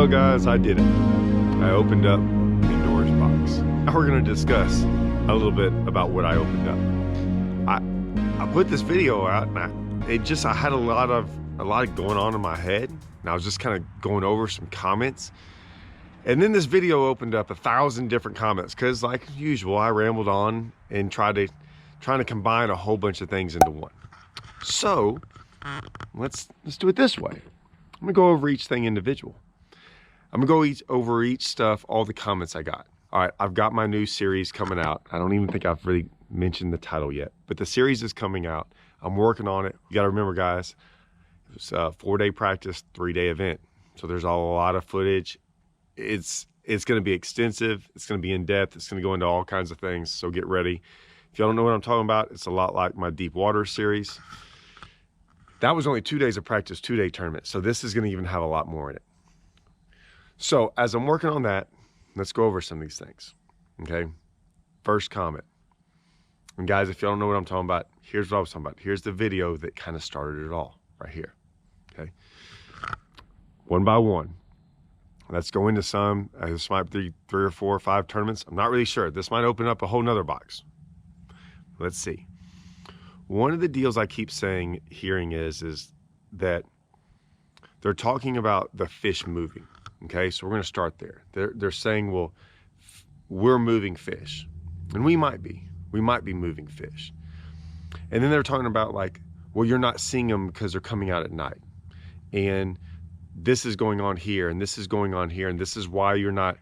guys, I did it. I opened up Pandora's box. Now we're going to discuss a little bit about what I opened up. I put this video out and I had a lot going on in my head, and I was just kind of going over some comments. And then this video opened up 1,000 different comments because, like usual, I rambled on and trying to combine a whole bunch of things into one. So let's do it this way. I'm gonna go over each thing individual. I'm gonna go over each stuff, all the comments I got. All right, I've got my new series coming out. I don't even think I've really mentioned the title yet, but the series is coming out. I'm working on it. You gotta remember, guys, it was a 4-day practice, 3-day event. So there's a lot of footage. It's gonna be extensive. It's gonna be in depth. It's gonna go into all kinds of things. So get ready. If y'all don't know what I'm talking about, it's a lot like my deep water series. That was only 2 days of practice, 2-day tournament. So this is gonna even have a lot more in it. So as I'm working on that, let's go over some of these things, okay? First comment. And guys, if y'all don't know what I'm talking about, here's what I was talking about. Here's the video that kind of started it all, right here, okay? One by one. Let's go into some. This might be 3 or 4 or 5 tournaments. I'm not really sure. This might open up a whole nother box. Let's see. One of the deals I keep hearing is that they're talking about the fish moving. Okay, so we're going to start there. They're saying, well, we're moving fish, and we might be moving fish. And then they're talking about, like, well, you're not seeing them because they're coming out at night, and this is going on here, and this is going on here, and this is why you're not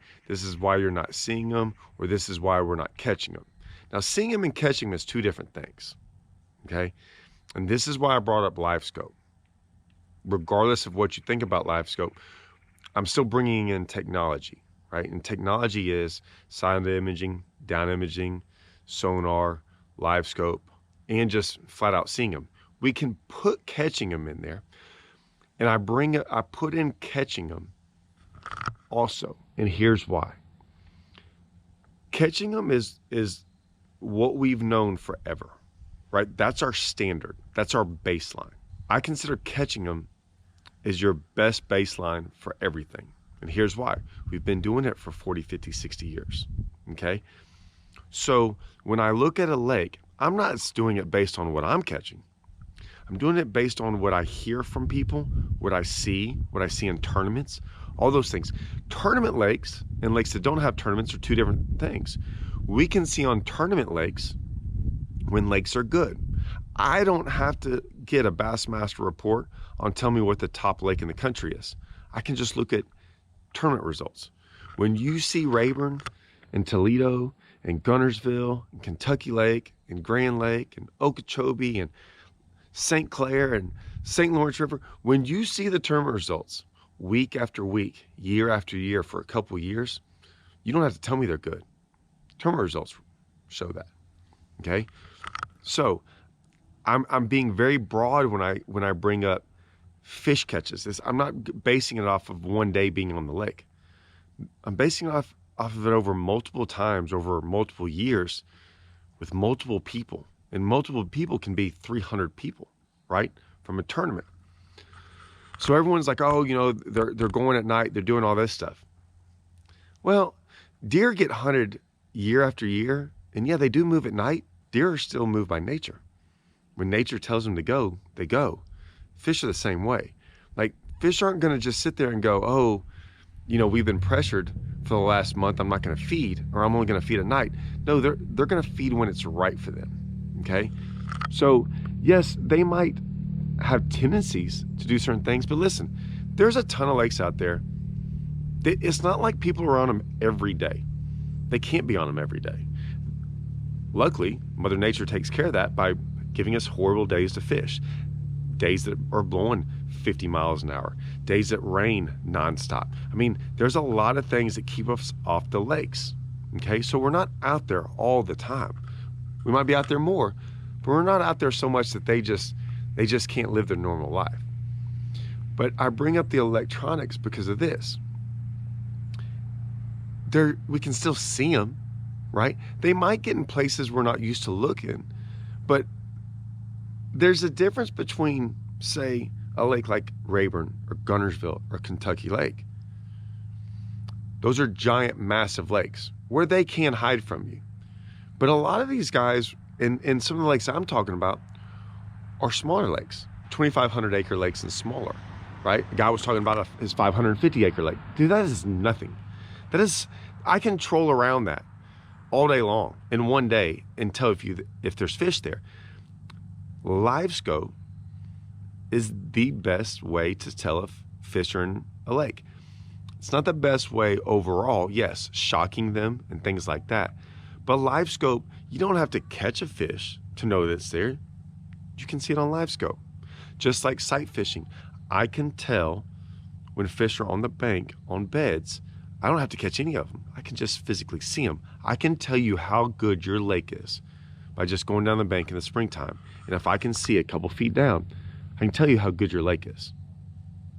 seeing them, or this is why we're not catching them. Now, seeing them and catching them is 2 different things. Okay, and this is why I brought up live scope. Regardless of what you think about live scope, I'm still bringing in technology, right? And technology is silent imaging, down imaging, sonar, live scope, and just flat out seeing them. We can put catching them in there, and I put in catching them also, and here's why. Catching them is what we've known forever. Right? That's our standard. That's our baseline. I consider catching them as your best baseline for everything. And here's why. We've been doing it for 40, 50, 60 years. Okay? So when I look at a lake, I'm not doing it based on what I'm catching. I'm doing it based on what I hear from people, what I see in tournaments, all those things. Tournament lakes and lakes that don't have tournaments are 2 different things. We can see on tournament lakes when lakes are good. I don't have to get a Bassmaster report on tell me what the top lake in the country is. I can just look at tournament results. When you see Rayburn and Toledo and Gunnersville and Kentucky Lake and Grand Lake and Okeechobee and St. Clair and St. Lawrence River, when you see the tournament results week after week, year after year for a couple years, you don't have to tell me they're good. Tournament results show that, okay? So I'm being very broad when I bring up fish catches. I'm not basing it off of one day being on the lake. I'm basing it off of it over multiple times, over multiple years, with multiple people. And multiple people can be 300 people, right, from a tournament. So everyone's like, oh, you know, they're going at night, they're doing all this stuff. Well, deer get hunted year after year, and yeah, they do move at night. Deer are still moved by nature. When nature tells them to go, they go. Fish are the same way. Like, fish aren't going to just sit there and go, oh, you know, we've been pressured for the last month, I'm not going to feed, or I'm only going to feed at night. No, they're going to feed when it's right for them, okay? So, yes, they might have tendencies to do certain things, but listen, there's a ton of lakes out there. It's not like people are on them every day. They can't be on them every day. Luckily, Mother Nature takes care of that by giving us horrible days to fish. Days that are blowing 50 miles an hour. Days that rain nonstop. I mean, there's a lot of things that keep us off the lakes. Okay, so we're not out there all the time. We might be out there more, but we're not out there so much that they just can't live their normal life. But I bring up the electronics because of this. We can still see them, right? They might get in places we're not used to looking, but there's a difference between, say, a lake like Rayburn or Gunnersville or Kentucky Lake. Those are giant, massive lakes where they can hide from you. But a lot of these guys in some of the lakes I'm talking about are smaller lakes, 2,500 acre lakes and smaller, right? The guy was talking about his 550 acre lake. Dude, that is nothing. That is, I can troll around that all day long in one day and tell if there's fish there. Live scope is the best way to tell if fish are in a lake. It's not the best way overall, yes, shocking them and things like that. But live scope, you don't have to catch a fish to know that it's there. You can see it on live scope. Just like sight fishing, I can tell when fish are on the bank on beds. I don't have to catch any of them. I can just physically see them. I can tell you how good your lake is by just going down the bank in the springtime. And if I can see it a couple feet down, I can tell you how good your lake is.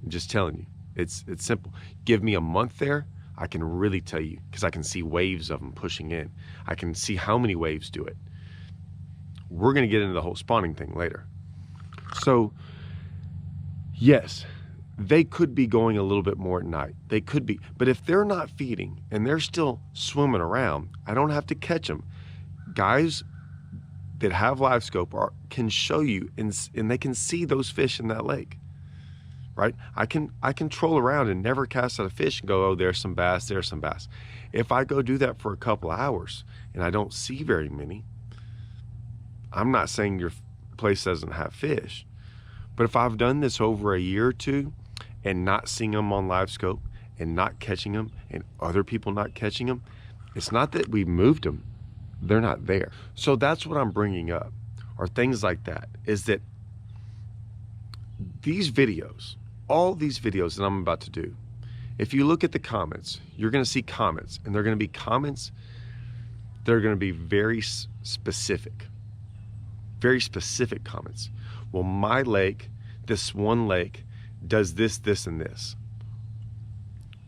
I'm just telling you. It's simple. Give me a month there, I can really tell you, because I can see waves of them pushing in. I can see how many waves do it. We're going to get into the whole spawning thing later. So, yes, they could be going a little bit more at night. They could be. But if they're not feeding and they're still swimming around, I don't have to catch them. Guys that have live scope can show you, and they can see those fish in that lake. Right? I can troll around and never cast out a fish and go, oh, there's some bass, there's some bass. If I go do that for a couple hours and I don't see very many, I'm not saying your place doesn't have fish. But if I've done this over a year or two and not seeing them on live scope and not catching them and other people not catching them, it's not that we moved them. They're not there. So that's what I'm bringing up, or things like that, is that these videos, all these videos that I'm about to do, if you look at the comments, you're going to see comments, and they're going to be comments that are going to be very specific comments. Well, my lake, this one lake, does this, this, and this.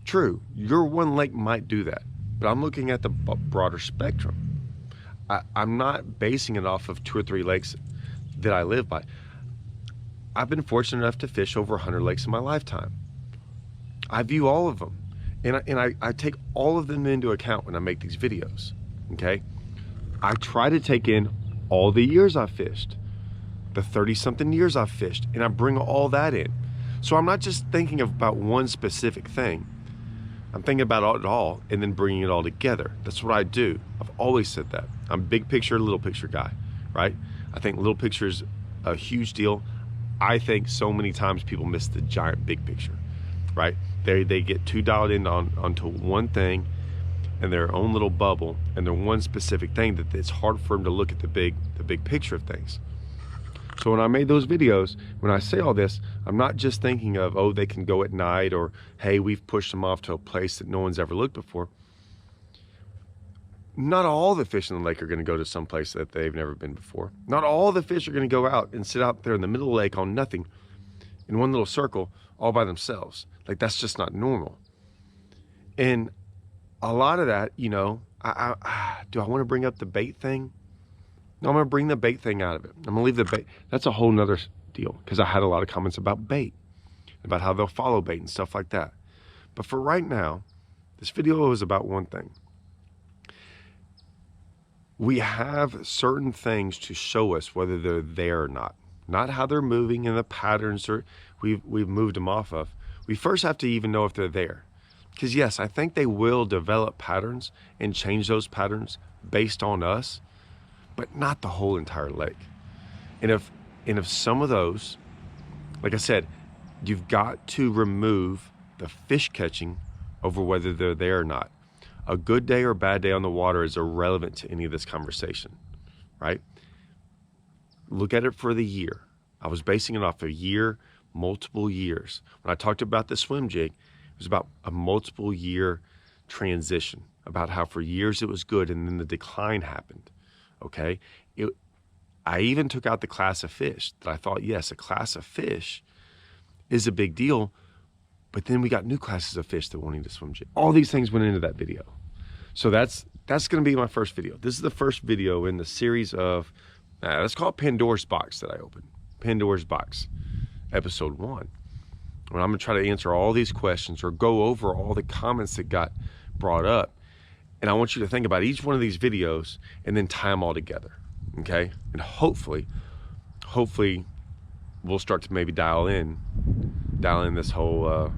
True, your one lake might do that, but I'm looking at the broader spectrum. I'm not basing it off of 2 or 3 lakes that I live by. I've been fortunate enough to fish over 100 lakes in my lifetime. I view all of them, and I take all of them into account when I make these videos, okay? I try to take in all the years I've fished, the 30-something years I've fished, and I bring all that in. So I'm not just thinking about one specific thing. I'm thinking about it all and then bringing it all together. That's what I do. I've always said that. I'm big picture, little picture guy, right? I think little picture is a huge deal. I think so many times people miss the giant big picture, right? They get too dialed in onto one thing and their own little bubble and their one specific thing that it's hard for them to look at the big picture of things. So when I made those videos, when I say all this, I'm not just thinking of, oh, they can go at night, or hey, we've pushed them off to a place that no one's ever looked before. Not all the fish in the lake are going to go to some place that they've never been before. Not all the fish are going to go out and sit out there in the middle of the lake on nothing in one little circle all by themselves. Like, that's just not normal. And a lot of that, you know, do I want to bring up the bait thing? No, I'm going to bring the bait thing out of it. I'm going to leave the bait. That's a whole nother deal, because I had a lot of comments about bait, about how they'll follow bait and stuff like that. But for right now, this video is about one thing. We have certain things to show us whether they're there or not. Not how they're moving and the patterns we've moved them off of. We first have to even know if they're there. Because yes, I think they will develop patterns and change those patterns based on us, but not the whole entire lake. And if some of those, like I said, you've got to remove the fish catching over whether they're there or not. A good day or a bad day on the water is irrelevant to any of this conversation, right? Look at it for the year. I was basing it off a year, multiple years. When I talked about the swim jig, it was about a multiple year transition, about how for years it was good and then the decline happened, okay? I even took out the class of fish that I thought, yes, a class of fish is a big deal, but then we got new classes of fish that wanted to swim jig. All these things went into that video. So that's going to be my first video. This is the first video in the series of, let's call it Pandora's Box that I opened. Pandora's Box, episode 1. When I'm going to try to answer all these questions or go over all the comments that got brought up. And I want you to think about each one of these videos and then tie them all together, okay? And hopefully we'll start to maybe dial in this whole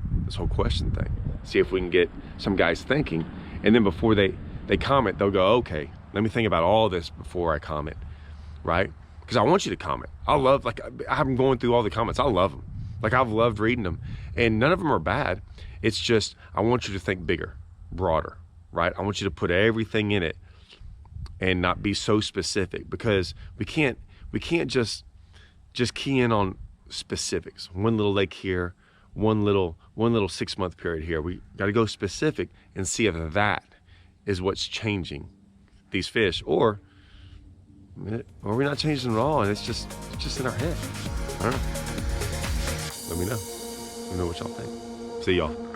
question thing. See if we can get some guys thinking, and then before they comment, they'll go, okay, let me think about all this before I comment, right? Because I want you to comment. I love, like, I'm going through all the comments. I love them. Like, I've loved reading them, and none of them are bad. It's just, I want you to think bigger, broader, right? I want you to put everything in it and not be so specific, because we can't just key in on specifics. One little lake here, one little 6-month period here. We got to go specific and see if that is what's changing these fish, or we're not changing at all, and it's just in our head. I don't know. Let me know. Let me know what y'all think. See y'all.